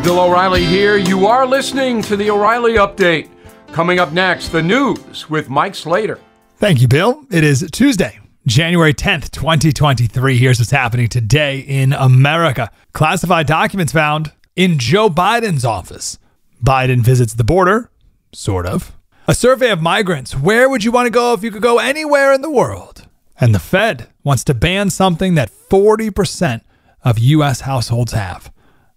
Bill O'Reilly here. You are listening to the O'Reilly Update. Coming up next, the news with Mike Slater. Thank you, Bill. It is Tuesday, January 10th, 2023. Here's what's happening today in America. Classified documents found in Joe Biden's office. Biden visits the border, sort of. A survey of migrants. Where would you want to go if you could go anywhere in the world? And the Fed wants to ban something that 40% of U.S. households have.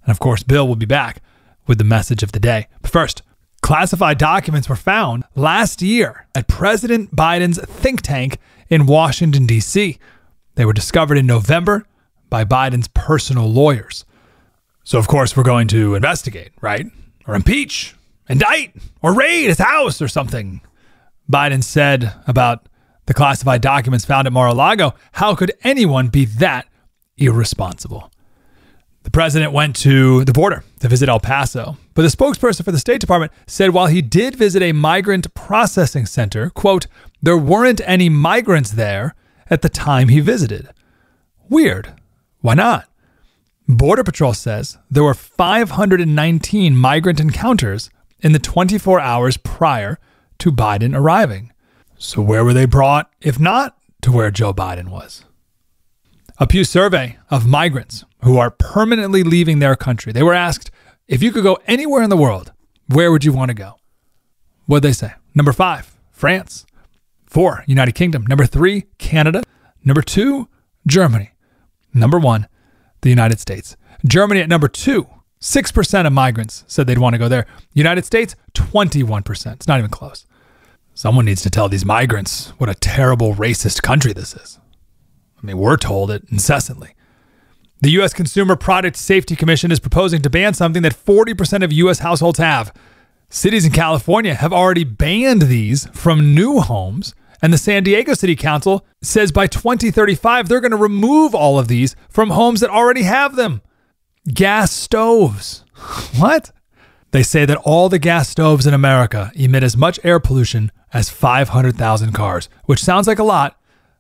And of course, Bill will be back with the message of the day. But first, classified documents were found last year at President Biden's think tank in Washington, D.C. They were discovered in November by Biden's personal lawyers. So, of course, we're going to investigate, right? Or impeach, indict, or raid his house or something. Biden said about the classified documents found at Mar-a-Lago, how could anyone be that irresponsible? The president went to the border to visit El Paso, but the spokesperson for the State Department said while he did visit a migrant processing center, quote, there weren't any migrants there at the time he visited. Weird. Why not? Border Patrol says there were 519 migrant encounters in the 24 hours prior to Biden arriving. So where were they brought, if not to where Joe Biden was? A Pew survey of migrants who are permanently leaving their country. They were asked, if you could go anywhere in the world, where would you want to go? What'd they say? Number 5, France. 4, United Kingdom. Number 3, Canada. Number 2, Germany. Number 1, the United States. Germany at number 2. 6% of migrants said they'd want to go there. United States, 21%. It's not even close. Someone needs to tell these migrants what a terrible racist country this is. I mean, we're told it incessantly. The U.S. Consumer Product Safety Commission is proposing to ban something that 40% of U.S. households have. Cities in California have already banned these from new homes, and the San Diego City Council says by 2035, they're going to remove all of these from homes that already have them. Gas stoves. What? They say that all the gas stoves in America emit as much air pollution as 500,000 cars, which sounds like a lot,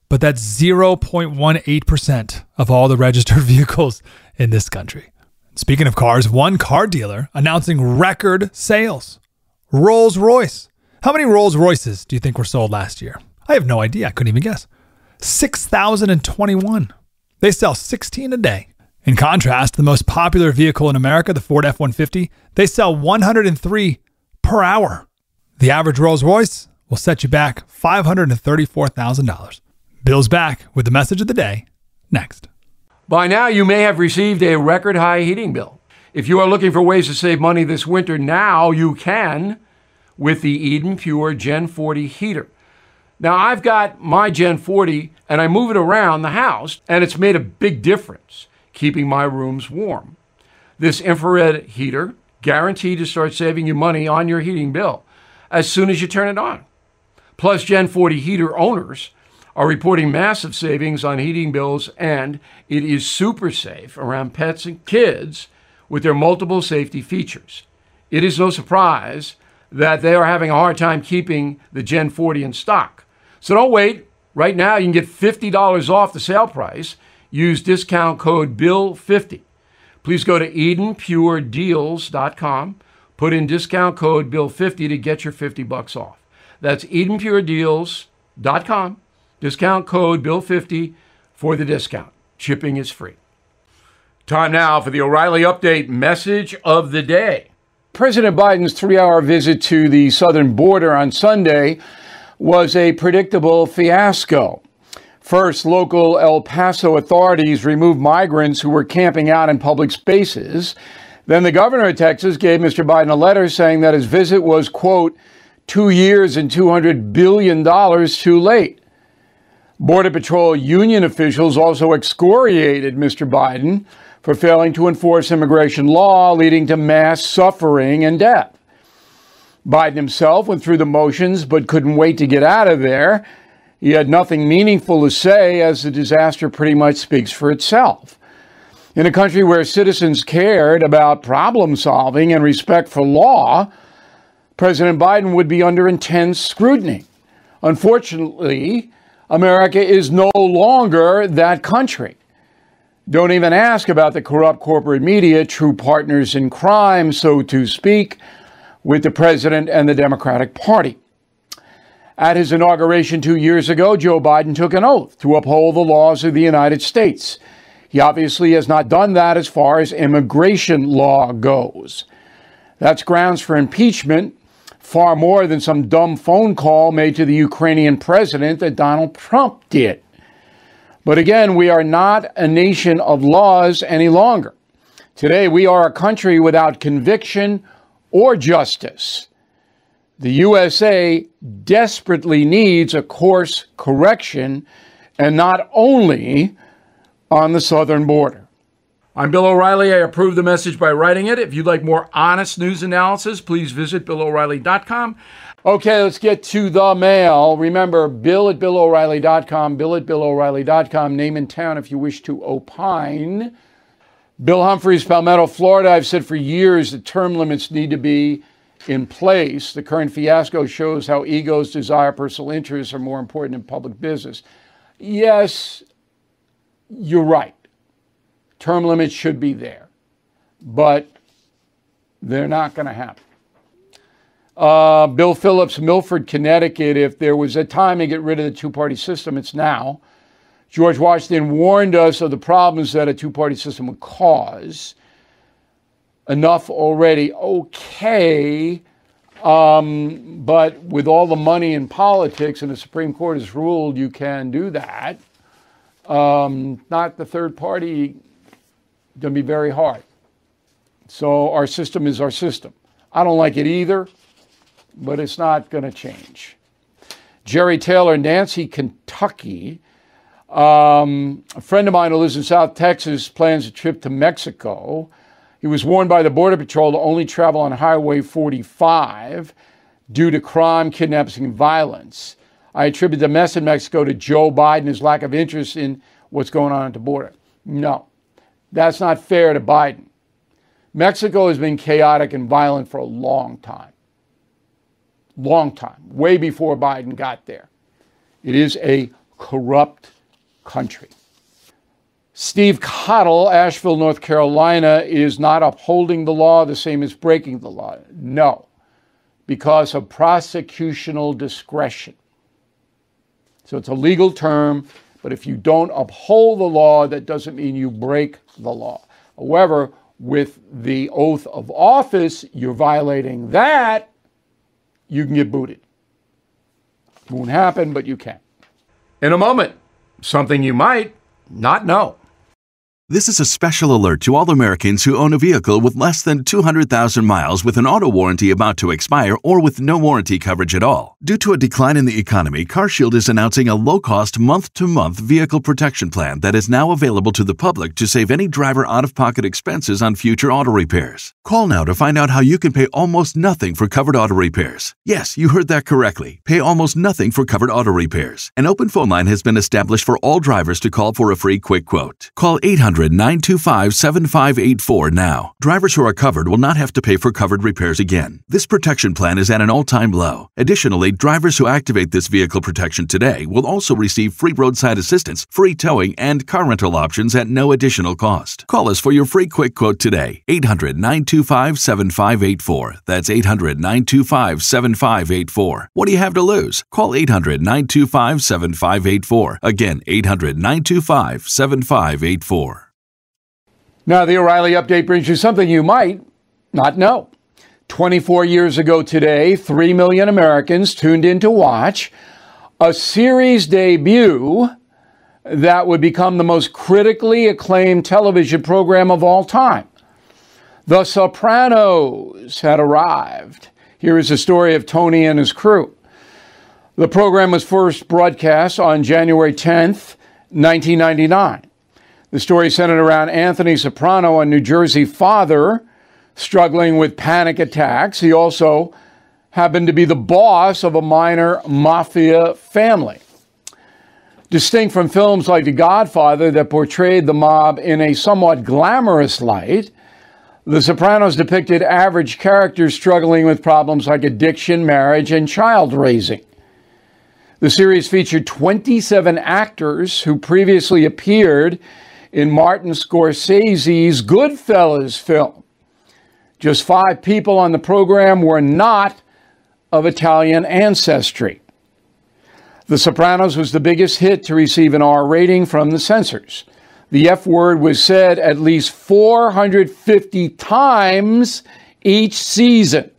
but that's 0.18% of all the registered vehicles in this country. Speaking of cars, one car dealer announcing record sales. Rolls Royce. How many Rolls Royces do you think were sold last year? I have no idea. I couldn't even guess. 6,021. They sell 16 a day. In contrast, the most popular vehicle in America, the Ford F-150, they sell 103 per hour. The average Rolls Royce will set you back $534,000. Bill's back with the message of the day next. By now, you may have received a record high heating bill. If you are looking for ways to save money this winter, now you can with the Eden Pure Gen 40 heater. Now, I've got my Gen 40 and I move it around the house, and it's made a big difference keeping my rooms warm. This infrared heater guaranteed to start saving you money on your heating bill as soon as you turn it on. Plus, Gen 40 heater owners are reporting massive savings on heating bills, and it is super safe around pets and kids with their multiple safety features. It is no surprise that they are having a hard time keeping the Gen 40 in stock. So don't wait. Right now, you can get $50 off the sale price. Use discount code BILL50. Please go to EdenPureDeals.com. Put in discount code BILL50 to get your $50 off. That's EdenPureDeals.com. Discount code BILL50 for the discount. Shipping is free. Time now for the O'Reilly Update message of the day. President Biden's 3-hour visit to the southern border on Sunday was a predictable fiasco. First, local El Paso authorities removed migrants who were camping out in public spaces. Then the governor of Texas gave Mr. Biden a letter saying that his visit was, quote, 2 years and $200 billion too late. Border Patrol union officials also excoriated Mr. Biden for failing to enforce immigration law, leading to mass suffering and death. Biden himself went through the motions but couldn't wait to get out of there. He had nothing meaningful to say, as the disaster pretty much speaks for itself. In a country where citizens cared about problem solving and respect for law, President Biden would be under intense scrutiny. Unfortunately, America is no longer that country. Don't even ask about the corrupt corporate media, true partners in crime, so to speak, with the president and the Democratic Party. At his inauguration 2 years ago, Joe Biden took an oath to uphold the laws of the United States. He obviously has not done that as far as immigration law goes. That's grounds for impeachment, far more than some dumb phone call made to the Ukrainian president that Donald Trump did. But again, we are not a nation of laws any longer. Today, we are a country without conviction or justice. The USA desperately needs a course correction, and not only on the southern border. I'm Bill O'Reilly. I approve the message by writing it. If you'd like more honest news analysis, please visit BillO'Reilly.com. Okay, let's get to the mail. Remember, Bill at BillO'Reilly.com, Bill at BillO'Reilly.com. Name and town if you wish to opine. Bill Humphreys, Palmetto, Florida. I've said for years that term limits need to be in place. The current fiasco shows how egos, desire, personal interests are more important in public business. Yes, you're right. Term limits should be there, but they're not going to happen. Bill Phillips, Milford, Connecticut. If there was a time to get rid of the two-party system, it's now. George Washington warned us of the problems that a two-party system would cause. Enough already. Okay, but with all the money in politics, and the Supreme Court has ruled you can do that, not the third party, going to be very hard. So our system is our system. I don't like it either, but it's not going to change. Jerry Taylor, Nancy, Kentucky. A friend of mine who lives in South Texas plans a trip to Mexico. He was warned by the Border Patrol to only travel on Highway 45 due to crime, kidnapping, and violence. I attribute the mess in Mexico to Joe Biden, his lack of interest in what's going on at the border. No, that's not fair to Biden. Mexico has been chaotic and violent for a long time. Long time, way before Biden got there. It is a corrupt country. Steve Cottle, Asheville, North Carolina, is not upholding the law the same as breaking the law. No, because of prosecutorial discretion. So it's a legal term, but if you don't uphold the law, that doesn't mean you break the law. However, with the oath of office, you're violating that, you can get booted. It won't happen, but you can. In a moment, something you might not know. This is a special alert to all Americans who own a vehicle with less than 200,000 miles with an auto warranty about to expire or with no warranty coverage at all. Due to a decline in the economy, CarShield is announcing a low-cost month-to-month vehicle protection plan that is now available to the public to save any driver out-of-pocket expenses on future auto repairs. Call now to find out how you can pay almost nothing for covered auto repairs. Yes, you heard that correctly. Pay almost nothing for covered auto repairs. An open phone line has been established for all drivers to call for a free quick quote. Call 800-925-7584 now. Drivers who are covered will not have to pay for covered repairs again. This protection plan is at an all-time low. Additionally, drivers who activate this vehicle protection today will also receive free roadside assistance, free towing, and car rental options at no additional cost. Call us for your free quick quote today. 800-925-7584. That's 800-925-7584. What do you have to lose? Call 800-925-7584. Again, 800-925-7584. Now, the O'Reilly Update brings you something you might not know. 24 years ago today, 3 million Americans tuned in to watch a series debut that would become the most critically acclaimed television program of all time. The Sopranos had arrived. Here is the story of Tony and his crew. The program was first broadcast on January 10th, 1999. The story centered around Anthony Soprano, a New Jersey father struggling with panic attacks. He also happened to be the boss of a minor mafia family. Distinct from films like The Godfather that portrayed the mob in a somewhat glamorous light, The Sopranos depicted average characters struggling with problems like addiction, marriage, and child raising. The series featured 27 actors who previously appeared in Martin Scorsese's Goodfellas film. Just 5 people on the program were not of Italian ancestry. The Sopranos was the biggest hit to receive an R rating from the censors. The F word was said at least 450 times each season.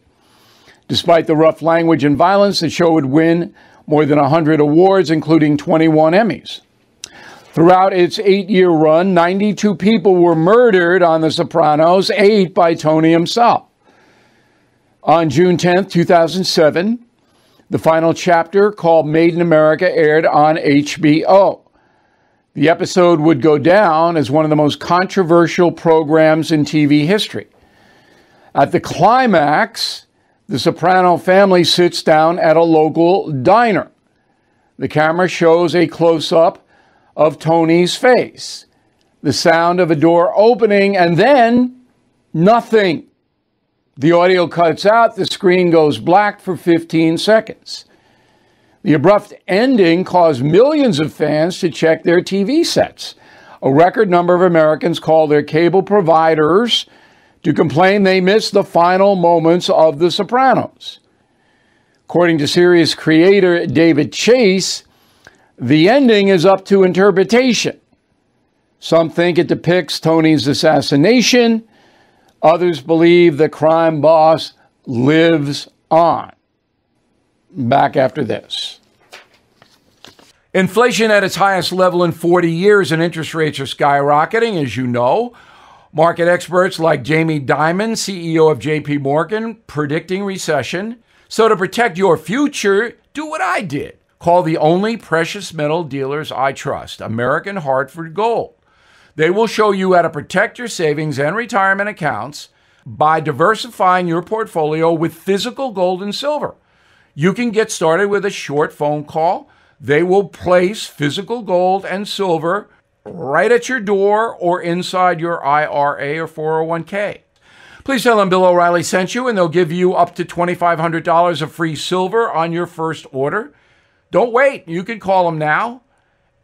Despite the rough language and violence, the show would win more than 100 awards, including 21 Emmys. Throughout its 8-year run, 92 people were murdered on The Sopranos, 8 by Tony himself. On June 10, 2007, the final chapter, called Made in America, aired on HBO. The episode would go down as one of the most controversial programs in TV history. At the climax, the Soprano family sits down at a local diner. The camera shows a close-up of Tony's face, the sound of a door opening, and then nothing. The audio cuts out, the screen goes black for 15 seconds. The abrupt ending caused millions of fans to check their TV sets. A record number of Americans called their cable providers to complain they missed the final moments of The Sopranos. According to series creator David Chase, the ending is up to interpretation. Some think it depicts Tony's assassination. Others believe the crime boss lives on. Back after this. Inflation at its highest level in 40 years and interest rates are skyrocketing, as you know. Market experts like Jamie Dimon, CEO of JP Morgan, predicting recession. So to protect your future, do what I did. Call the only precious metal dealers I trust, American Hartford Gold. They will show you how to protect your savings and retirement accounts by diversifying your portfolio with physical gold and silver. You can get started with a short phone call. They will place physical gold and silver right at your door or inside your IRA or 401k. Please tell them Bill O'Reilly sent you, and they'll give you up to $2,500 of free silver on your first order. Don't wait. You can call them now.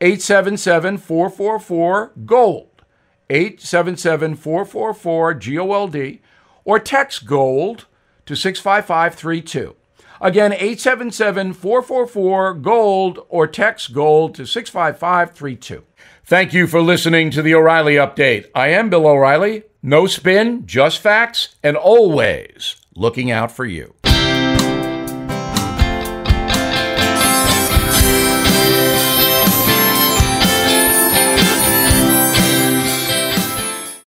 877-444-GOLD. 877-444-GOLD. Or text GOLD to 65532. Again, 877-444-GOLD or text GOLD to 65532. Thank you for listening to the O'Reilly Update. I am Bill O'Reilly. No spin, just facts, and always looking out for you.